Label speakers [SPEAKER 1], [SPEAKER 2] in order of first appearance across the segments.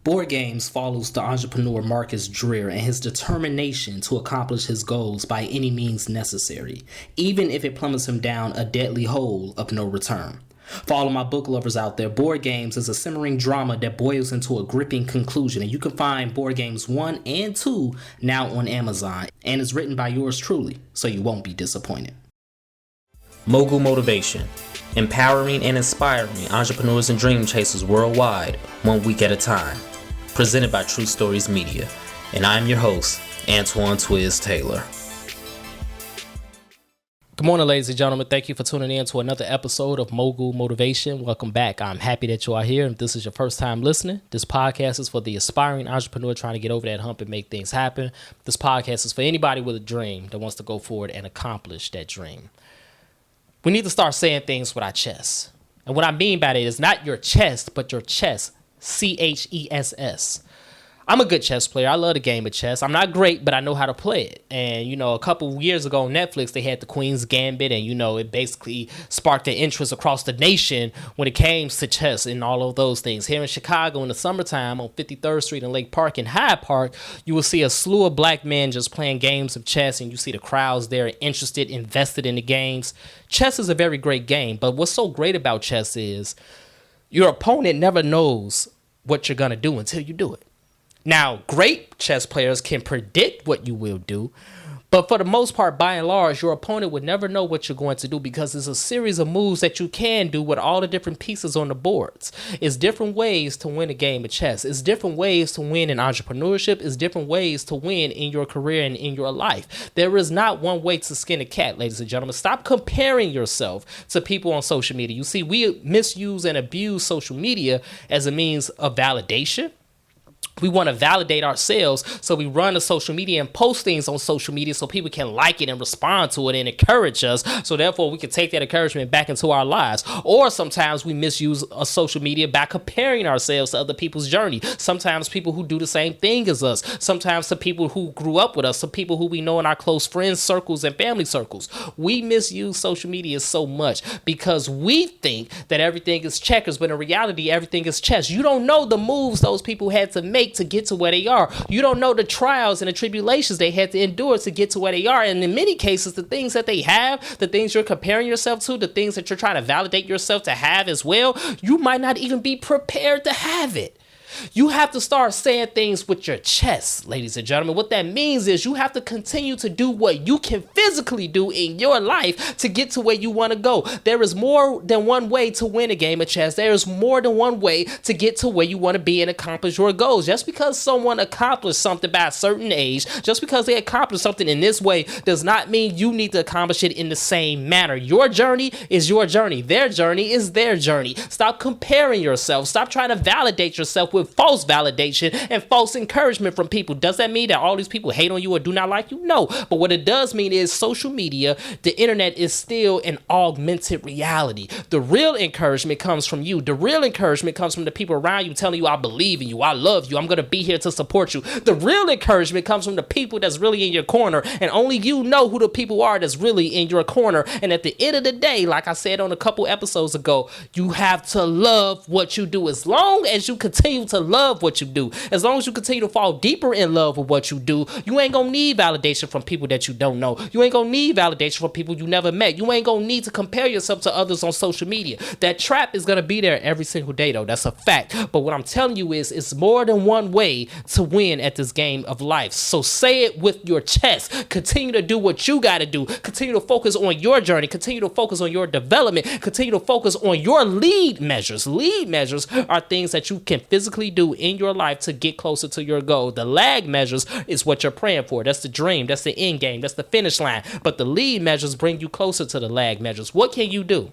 [SPEAKER 1] Board Games follows the entrepreneur Marcus Dreer and his determination to accomplish his goals by any means necessary, even if it plummets him down a deadly hole of no return. For all of my book lovers out there, Board Games is a simmering drama that boils into a gripping conclusion, and you can find Board Games 1 and 2 now on Amazon, and is written by yours truly, so you won't be disappointed. Mogul Motivation, empowering and inspiring entrepreneurs and dream chasers worldwide, 1 week at a time. Presented by True Stories Media, and I'm your host, Antoine Twiz Taylor. Good morning, ladies and gentlemen. Thank you for tuning in to another episode of Mogul Motivation. Welcome back. I'm happy that you are here. If this is your first time listening, this podcast is for the aspiring entrepreneur trying to get over that hump and make things happen. This podcast is for anybody with a dream that wants to go forward and accomplish that dream. We need to start saying things with our chest. And what I mean by that is not your chest, but your chest. CHESS. I'm a good chess player. I love the game of chess. I'm not great, but I know how to play it. And, a couple of years ago on Netflix, they had the Queen's Gambit, and, it basically sparked an interest across the nation when it came to chess and all of those things. Here in Chicago in the summertime on 53rd Street and Lake Park and Hyde Park, you will see a slew of black men just playing games of chess, and you see the crowds there interested, invested in the games. Chess is a very great game, but what's so great about chess is your opponent never knows what you're going to do until you do it. Now, great chess players can predict what you will do, but for the most part, by and large, your opponent would never know what you're going to do because it's a series of moves that you can do with all the different pieces on the boards. It's different ways to win a game of chess. It's different ways to win in entrepreneurship. It's different ways to win in your career and in your life. There is not one way to skin a cat, ladies and gentlemen. Stop comparing yourself to people on social media. You see, we misuse and abuse social media as a means of validation. We want to validate ourselves, so we run to social media and post things on social media so people can like it and respond to it and encourage us, so therefore we can take that encouragement back into our lives. Or sometimes we misuse social media by comparing ourselves to other people's journey. Sometimes people who do the same thing as us. Sometimes to people who grew up with us, some people who we know in our close friends circles and family circles. We misuse social media so much because we think that everything is checkers, but in reality, everything is chess. You don't know the moves those people had to make to get to where they are. You don't know the trials and the tribulations they had to endure to get to where they are. And in many cases, the things that they have, the things you're comparing yourself to, the things that you're trying to validate yourself to have as well, you might not even be prepared to have it. You have to start saying things with your chest, ladies and gentlemen. What that means is you have to continue to do what you can physically do in your life to get to where you want to go. There is more than one way to win a game of chess. There is more than one way to get to where you want to be and accomplish your goals. Just because someone accomplished something by a certain age, just because they accomplished something in this way, does not mean you need to accomplish it in the same manner. Your journey is your journey. Their journey is their journey. Stop comparing yourself. Stop trying to validate yourself with false validation and false encouragement from people. Does that mean that all these people hate on you or do not like you? No. But what it does mean is social media, the internet, is still an augmented reality. The real encouragement comes from you. The real encouragement comes from the people around you telling you, I believe in you, I love you, I'm going to be here to support you. The real encouragement comes from the people that's really in your corner, and only you know who the people are that's really in your corner. And at the end of the day, like I said on a couple episodes ago, you have to love what you do. As long as you continue to love what you do, as long as you continue to fall deeper in love with what you do, you ain't gonna need validation from people that you don't know. You ain't gonna need validation from people you never met. You ain't gonna need to compare yourself to others on social media. That trap is gonna be there every single day, though. That's a fact. But what I'm telling you is it's more than one way to win at this game of life. So say it with your chest. Continue to do what you gotta do. Continue to focus on your journey. Continue to focus on your development. Continue to focus on your lead measures. Lead measures are things that you can physically do in your life to get closer to your goal. The lag measures is what you're praying for. That's the dream. That's the end game. That's the finish line. But the lead measures bring you closer to the lag measures. What can you do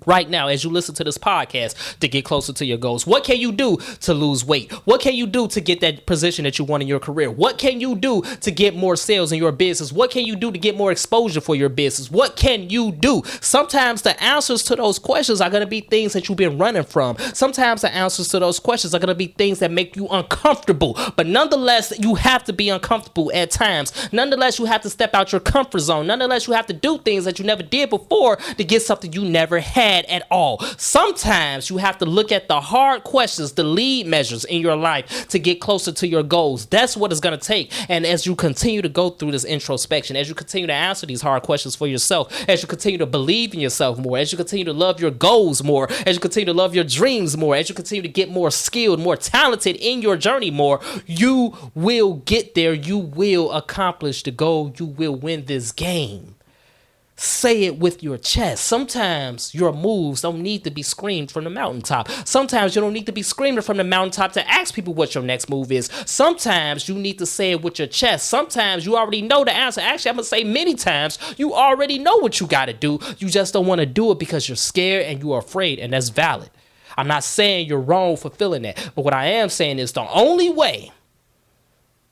[SPEAKER 1] right now as you listen to this podcast to get closer to your goals? What can you do to lose weight? What can you do to get that position that you want in your career? What can you do to get more sales in your business? What can you do to get more exposure for your business? What can you do? Sometimes the answers to those questions are going to be things that you've been running from. Sometimes the answers to those questions are going to be things that make you uncomfortable. But nonetheless, you have to be uncomfortable at times. Nonetheless, you have to step out your comfort zone. Nonetheless, you have to do things that you never did before to get something you never had. bad at all. Sometimes you have to look at the hard questions, the lead measures in your life to get closer to your goals. That's what it's going to take. And as you continue to go through this introspection, as you continue to answer these hard questions for yourself, as you continue to believe in yourself more, as you continue to love your goals more, as you continue to love your dreams more, as you continue to get more skilled, more talented in your journey more, you will get there. You will accomplish the goal. You will win this game. Say it with your chest. Sometimes your moves don't need to be screamed from the mountaintop. Sometimes you don't need to be screaming from the mountaintop to ask people what your next move is. Sometimes you need to say it with your chest. Sometimes you already know the answer. Actually, I'm going to say many times you already know what you got to do. You just don't want to do it because you're scared and you are afraid, and that's valid. I'm not saying you're wrong for feeling that, but what I am saying is the only way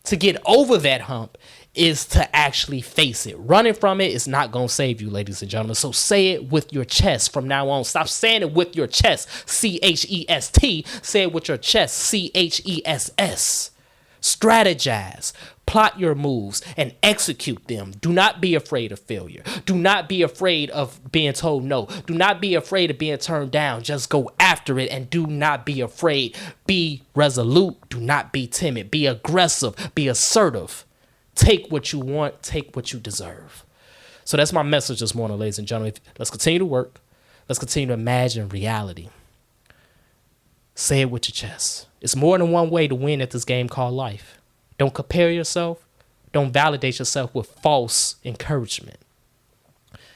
[SPEAKER 1] to get over that hump is to actually face it. Running from it is not going to save you, ladies and gentlemen. So say it with your chest from now on. Stop saying it with your chest, C-H-E-S-T. Say it with your chest, C-H-E-S-S. Strategize, plot your moves, and execute them. Do not be afraid of failure. Do not be afraid of being told no. Do not be afraid of being turned down. Just go after it, and do not be afraid. Be resolute. Do not be timid. Be aggressive. Be assertive. Take what you want. Take what you deserve. So that's my message this morning, ladies and gentlemen. Let's continue to work. Let's continue to imagine reality. Say it with your chest. It's more than one way to win at this game called life. Don't compare yourself. Don't validate yourself with false encouragement.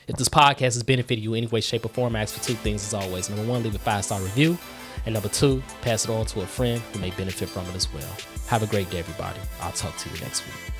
[SPEAKER 1] If this podcast has benefited you in any way, shape, or form, I ask for two things as always. Number one, leave a 5-star review. And number two, pass it on to a friend who may benefit from it as well. Have a great day, everybody. I'll talk to you next week.